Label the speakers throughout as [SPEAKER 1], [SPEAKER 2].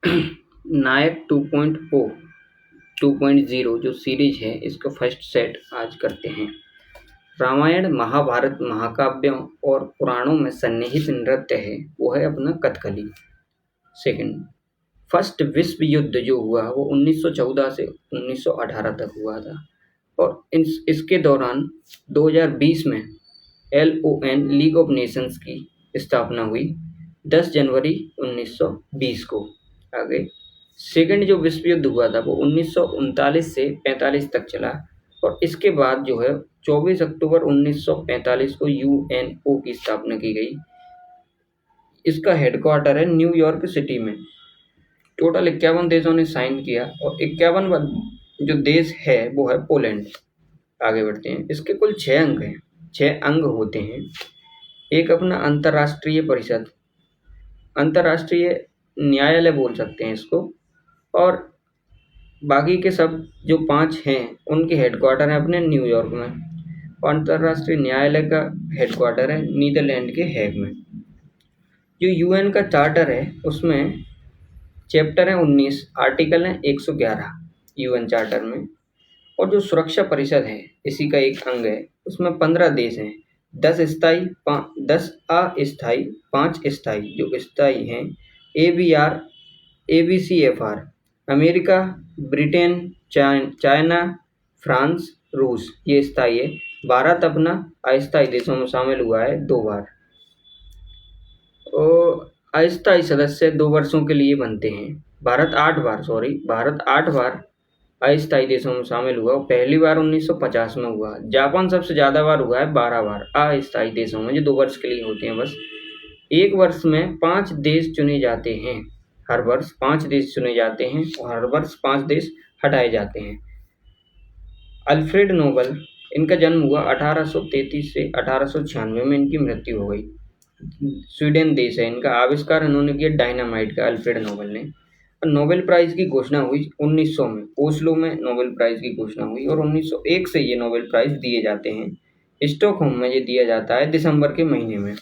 [SPEAKER 1] नायक 2.0 जो सीरीज है इसका फर्स्ट सेट आज करते हैं। रामायण, महाभारत, महाकाव्यों और पुराणों में सन्निहित नृत्य है वो है अपना कथकली। सेकंड, फर्स्ट विश्व युद्ध जो हुआ वो 1914 से 1918 तक हुआ था और इसके दौरान 2020 में LON लीग ऑफ नेशंस की स्थापना हुई 10 जनवरी 1920 को। आगे सेकंड जो विश्व युद्ध हुआ था वो 1939 से 45 तक चला और इसके बाद जो है 24 अक्टूबर 1945 को UNO की स्थापना की गई। इसका हेडक्वार्टर है न्यूयॉर्क सिटी में। टोटल 51 देशों ने साइन किया और 51 जो देश है वो है पोलैंड। आगे बढ़ते हैं। इसके कुल 6 अंग हैं, 6 अंग होते हैं। एक अपना अंतर्राष्ट्रीय परिषद, अंतर्राष्ट्रीय न्यायालय बोल सकते हैं इसको, और बाकी के सब जो 5 हैं उनके हेडक्वार्टर हैं अपने न्यूयॉर्क में। और अंतर्राष्ट्रीय न्यायालय का हेडक्वार्टर है नीदरलैंड के हेग में। जो UN का चार्टर है उसमें चैप्टर है 19, आर्टिकल है 111 UN चार्टर में। और जो सुरक्षा परिषद है इसी का एक अंग है, उसमें 15 देश हैं, 10 स्थायी, 10 अस्थायी, 5 स्थायी। जो स्थायी हैं ABCFR, America, Britain, China, France, रूस, ये स्थायी है। भारत अपना अस्थायी देशों में शामिल हुआ है 2 बार। और अस्थायी सदस्य 2 वर्षों के लिए बनते हैं। भारत 8 बार अस्थायी देशों में शामिल हुआ। पहली बार 1950 में हुआ। जापान सबसे ज़्यादा बार हुआ है, 12 बार अस्थायी देशों में, जो 2 वर्ष के लिए होते हैं बस। एक वर्ष में 5 देश चुने जाते हैं, हर वर्ष 5 देश चुने जाते हैं और हर वर्ष 5 देश हटाए जाते हैं। अल्फ्रेड नोबल, इनका जन्म हुआ 1833 से 1896 में, इनकी मृत्यु हो गई। स्वीडन देश है इनका। आविष्कार इन्होंने किया डायनामाइट का, अल्फ्रेड नोबल ने। और नोबेल प्राइज़ की घोषणा हुई 1900 में, ओस्लो में नोबेल प्राइज़ की घोषणा हुई और 1901 से ये नोबेल प्राइज़ दिए जाते हैं। स्टॉकहोम में ये दिया जाता है दिसंबर के महीने में।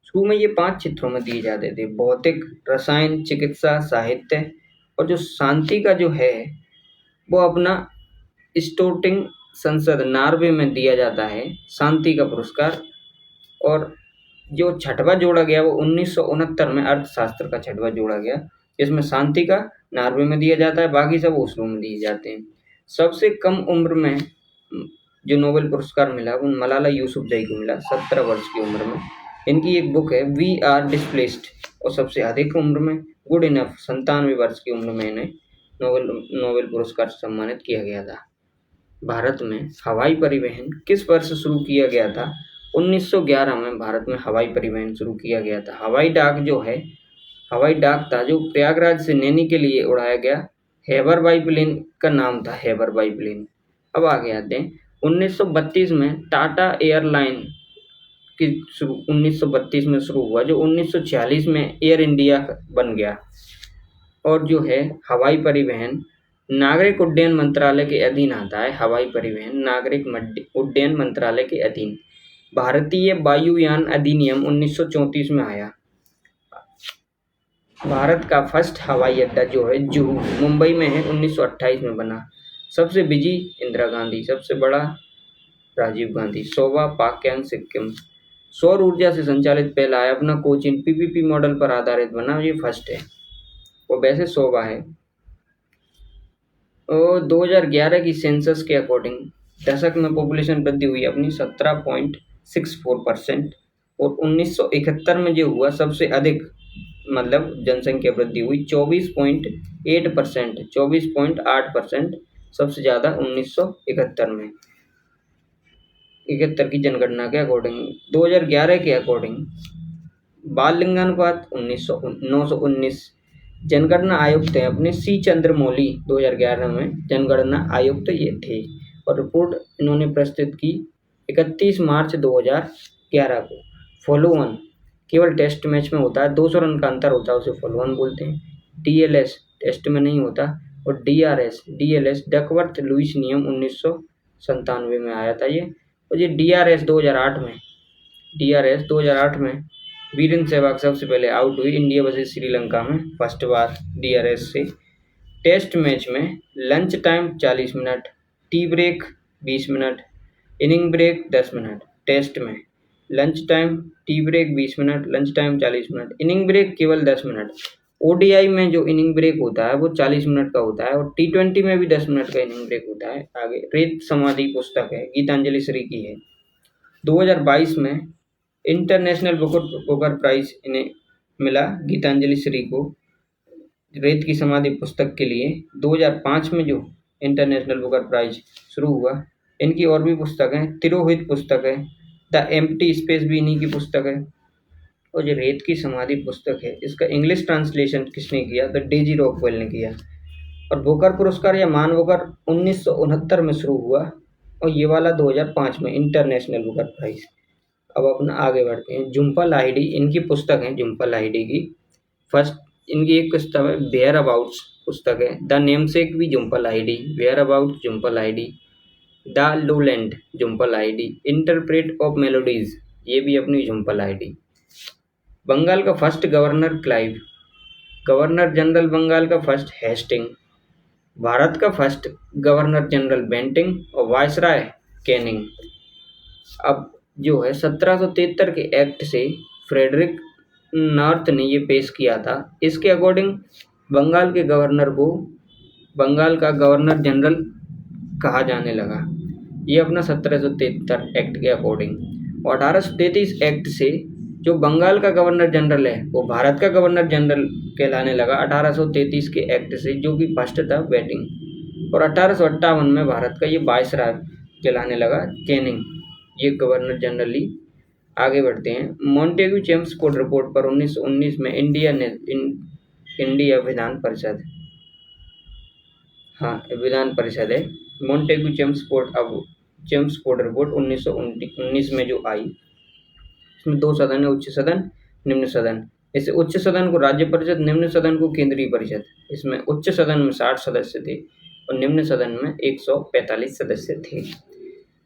[SPEAKER 1] शुरू में ये 5 क्षेत्रों में दिए जाते थे: भौतिक, रसायन, चिकित्सा, साहित्य। और जो शांति का जो है वो अपना स्टोटिंग संसद नॉर्वे में दिया जाता है, शांति का पुरस्कार। और जो छठवां जोड़ा गया वो 1969 में अर्थशास्त्र का छठवां जोड़ा गया, इसमें शांति का नॉर्वे में दिया जाता है, बाकी सब ओस्लो में दिए जाते हैं। सबसे कम उम्र में जो नोबेल पुरस्कार मिला वो मलाला यूसुफजई को मिला, 17 वर्ष की उम्र में। इनकी एक बुक है वी आर डिस्प्लेस्ड। और सबसे अधिक उम्र में गुड इनफ, 97 वर्ष की उम्र में इन्हें नोबेल पुरस्कार से सम्मानित किया गया था। भारत में हवाई परिवहन किस वर्ष शुरू किया गया था? 1911 में भारत में हवाई परिवहन शुरू किया गया था। हवाई डाक था जो प्रयागराज से नैनी के लिए उड़ाया गया। हैबर बाईप्लेन का नाम था, हैबर बाईप्लेन। अब आगे आते हैं। 1932 में टाटा एयरलाइन की 1932 में शुरू हुआ, जो 1946 में एयर इंडिया बन गया। और जो है हवाई परिवहन नागरिक उड्डयन मंत्रालय के अधीन आता है। हवाई परिवहन नागरिक उड्डयन मंत्रालय के अधीन। भारतीय वायुयान अधिनियम 1934 में आया। भारत का फर्स्ट हवाई अड्डा जो है जुहू मुंबई में है, 1928 में बना। सबसे बिजी इंदिरा गांधी, सबसे बड़ा राजीव गांधी। सोवा पाक्यांग सिक्किम। सौर ऊर्जा से संचालित पहला है अपना कोचिन PPP मॉडल पर आधारित बना, ये फर्स्ट है। वो वैसे सोवा है। और 2011 की सेंसस के अकॉर्डिंग दशक में पॉपुलेशन वृद्धि हुई अपनी 17.64%। और 1971 में जो हुआ सबसे अधिक मतलब जनसंख्या वृद्धि हुई 24.8%, 24.8% सबसे ज़्यादा 1971 में, 71 की जनगणना के अकॉर्डिंग। 2011 के अकॉर्डिंग बाल लिंगानुपात 919। जनगणना आयुक्त है अपने C चंद्रमौली, 2011 में जनगणना आयुक्त ये थे। और रिपोर्ट इन्होंने प्रस्तुत की 31 मार्च 2011 को। फॉलो वन केवल टेस्ट मैच में होता है, 200 रन का अंतर होता है, उसे फॉलो वन बोलते हैं। DLS टेस्ट में नहीं होता। और DLS डकवर्थ लुईस नियम 1997 में आया था ये। और ये DRS 2008 में वीरेंद्र सहवाग सबसे पहले आउट हुई इंडिया वर्सेस श्रीलंका में फर्स्ट बार DRS से। टेस्ट मैच में lunch time 40 minute, tea break 20 minute, inning break 10 minute. Test में lunch time, tea break 20 minute, lunch time 40 minute, inning break केवल 10 मिनट। ODI में जो इनिंग ब्रेक होता है वो 40 मिनट का होता है और T20 में भी 10 मिनट का इनिंग ब्रेक होता है। आगे रेत समाधि पुस्तक है, गीतांजलि श्री की है। 2022 में इंटरनेशनल बुकर प्राइज इन्हें मिला, गीतांजलि श्री को, रेत की समाधि पुस्तक के लिए। 2005 में जो इंटरनेशनल बुकर प्राइज शुरू हुआ। इनकी और भी पुस्तक हैं, तिरोहित पुस्तक है, द एम्प्टी स्पेस भी इन्हीं की पुस्तक है। और जो रेत की समाधि पुस्तक है इसका इंग्लिश ट्रांसलेशन किसने किया? तो डेजी रॉकवेल ने किया। और बुकर पुरस्कार या मान बुकर 1969 में शुरू हुआ और ये वाला 2005 में इंटरनेशनल बुकर प्राइज। अब अपना आगे बढ़ते हैं। झुम्पा लाहिड़ी, इनकी पुस्तक है झुम्पा लाहिड़ी की। फर्स्ट इनकी एक किताब है वेयर अबाउट्स पुस्तक है। द नेमसेक भी Jhumpa Lahiri, whereabouts Jhumpa Lahiri, the lowland Jhumpa Lahiri, interpreter of maladies ये भी अपनी झुम्पा लाहिड़ी। बंगाल का first governor Clive, governor general Bengal का फर्स्ट हेस्टिंग, भारत का फर्स्ट गवर्नर जनरल बेंटिंग और वायसराय कैनिंग। अब जो है 1773 के एक्ट से फ्रेडरिक नॉर्थ ने ये पेश किया था। इसके अकॉर्डिंग बंगाल के गवर्नर को बंगाल का गवर्नर जनरल कहा जाने लगा। ये अपना 1773 एक्ट के अकॉर्डिंग। और 1833 एक्ट से जो बंगाल का गवर्नर जनरल है वो भारत का गवर्नर जनरल कहलाने लगा 1833 के एक्ट से, जो कि फर्स्ट था बेटिंग। और 1858 में भारत का ये वायसराय कहलाने लगा कैनिंग, ये गवर्नर जनरली। आगे बढ़ते हैं। मॉन्टेग्यू चेम्सफोर्ड रिपोर्ट पर 1919 में इंडिया विधान परिषद, हाँ विधान परिषद है। मॉन्टेग्यू चेम्सफोर्ड रिपोर्ट 1919 में जो आई, इसमें 2 सदन है, उच्च सदन निम्न सदन। इसे उच्च सदन को राज्य परिषद, निम्न सदन को केंद्रीय परिषद। इसमें उच्च सदन में 60 सदस्य थे और निम्न सदन में 145 सदस्य थे।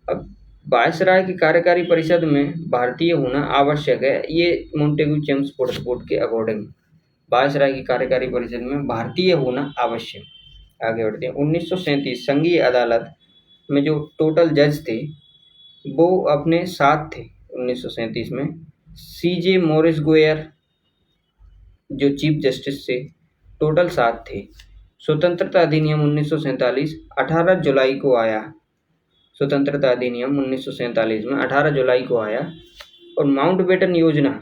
[SPEAKER 1] अब वायसराय की कार्यकारी परिषद में भारतीय होना आवश्यक है, ये मॉन्टेग्यू चेम्सफोर्ड रिपोर्ट के अकॉर्डिंग वायसराय की कार्यकारी परिषद में भारतीय होना आवश्यक। आगे बढ़ते हैं। 1937 संघीय अदालत में जो टोटल जज थे वो अपने 7 थे। 1937 में CJ मॉरिस गोयर जो चीफ जस्टिस थे, टोटल 7 थे। स्वतंत्रता अधिनियम 1947 18 जुलाई को आया। स्वतंत्रता अधिनियम 1947 में 18 जुलाई को आया। और माउंटबेटन योजना,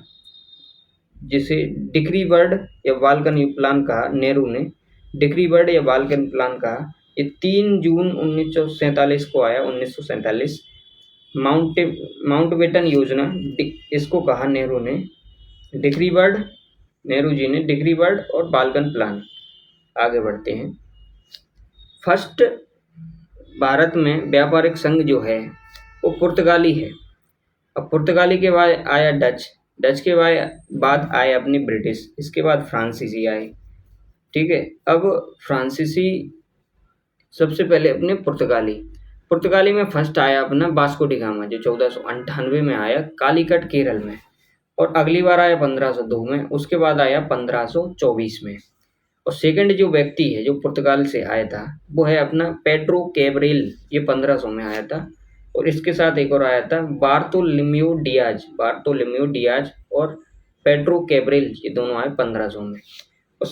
[SPEAKER 1] जिसे डिक्री बर्ड या बालकन प्लान कहा, नेहरू ने डिक्री बर्ड या बालकन प्लान कहा, ये 3 जून 1947 को आया। 1947 माउंटबेटन योजना, इसको कहा नेहरू ने डिक्री बर्ड, नेहरू जी ने डिक्री बर्ड और बालकन प्लान। आगे बढ़ते हैं। फर्स्ट भारत में व्यापारिक संघ जो है वो पुर्तगाली है। अब पुर्तगाली के बाद आया डच, डच के बाद आए अपने ब्रिटिश, इसके बाद फ्रांसीसी आए। ठीक है। अब फ्रांसीसी सबसे पहले अपने पुर्तगाली में फर्स्ट आया अपना वास्को डी गामा, जो 1498 में आया कालीकट केरल में। और अगली बार आया 1502 में, उसके बाद आया 1524 में। और सेकंड जो व्यक्ति है जो पुर्तगाल से आया था वो है अपना पेड्रो कैब्रेल, ये 1500 में आया था। और इसके साथ एक और आया था बार्तोलोम्यू डियाज और पेड्रो कैब्रेल, ये दोनों आए 1500 में। और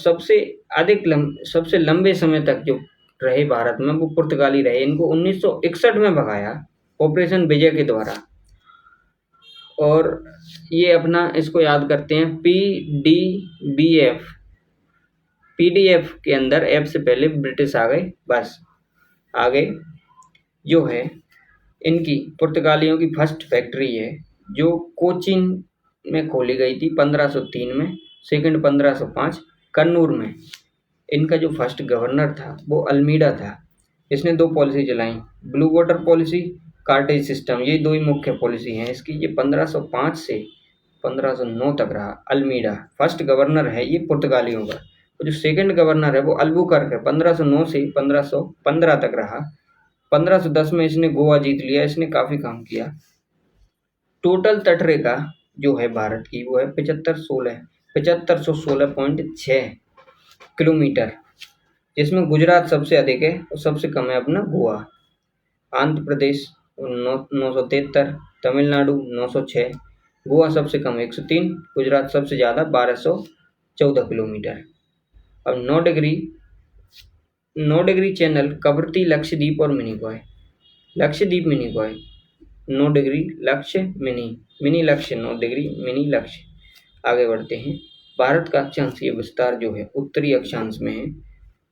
[SPEAKER 1] सबसे लंबे समय तक जो रहे भारत में वो पुर्तगाली रहे। इनको 1961 में भगाया ऑपरेशन विजय के द्वारा। और ये अपना इसको याद करते हैं पीडीएफ के अंदर एफ से पहले ब्रिटिश आ गए बस। आगे जो है इनकी पुर्तगालियों की फर्स्ट फैक्ट्री है जो कोचीन में खोली गई थी 1503 में, सेकंड 1505 कन्नूर में। इनका जो फर्स्ट गवर्नर था वो अल्मीडा था। इसने 2 पॉलिसी चलाई, ब्लू वाटर पॉलिसी, कार्टेज सिस्टम, ये 2 ही मुख्य पॉलिसी हैं इसकी। ये 1505 से 1509 तक रहा। अल्मीडा फर्स्ट गवर्नर है ये पुर्तगालियों का। जो सेकंड गवर्नर है वो अल्बुकर्क है, 1509 से 1515 तक रहा। 1510 में इसने गोवा जीत लिया, इसने काफ़ी काम किया। टोटल तटरेखा जो है भारत की वो है 7516.6 किलोमीटर, जिसमें गुजरात सबसे अधिक है और सबसे कम है अपना गोवा। आंध्र प्रदेश 973, तमिलनाडु 906, गोवा सबसे कम 103, गुजरात सबसे ज़्यादा 1214 किलोमीटर। अब 9 डिग्री चैनल कवरती लक्षद्वीप और मिनिकॉय। लक्षद्वीप मिनिकॉय 9 डिग्री लक्ष्य मिनी लक्ष्य 9 डिग्री मिनी लक्ष्य। आगे बढ़ते हैं। भारत का अक्षांशीय विस्तार जो है उत्तरी अक्षांश में है।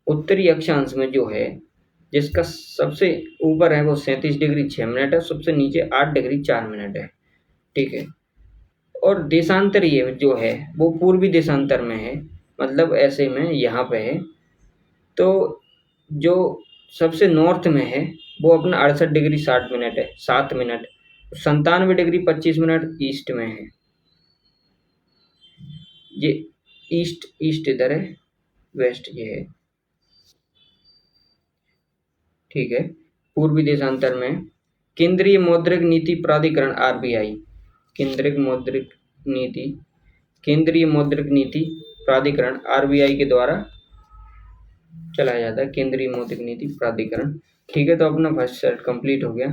[SPEAKER 1] उत्तरी अक्षांश में जो है जिसका सबसे ऊपर है वो 37 डिग्री 6 मिनट है, सबसे नीचे 8 डिग्री 4 मिनट है। ठीक है। और देशांतरीय जो है वो पूर्वी देशांतर में है, मतलब ऐसे में यहाँ पे है। तो जो सबसे नॉर्थ में है वो अपना 68 डिग्री 60 मिनट है, 7 मिनट। 97 डिग्री 25 मिनट ईस्ट में है। ये ईस्ट इधर है, वेस्ट ये है। ठीक है। पूर्वी देशांतर में केंद्रीय मौद्रिक नीति प्राधिकरण आरबीआई, केंद्रीय मौद्रिक नीति प्राधिकरण आरबीआई के द्वारा चलाया जाता है, केंद्रीय मौद्रिक नीति प्राधिकरण। ठीक है, तो अपना फर्स्ट सेट कंप्लीट हो गया।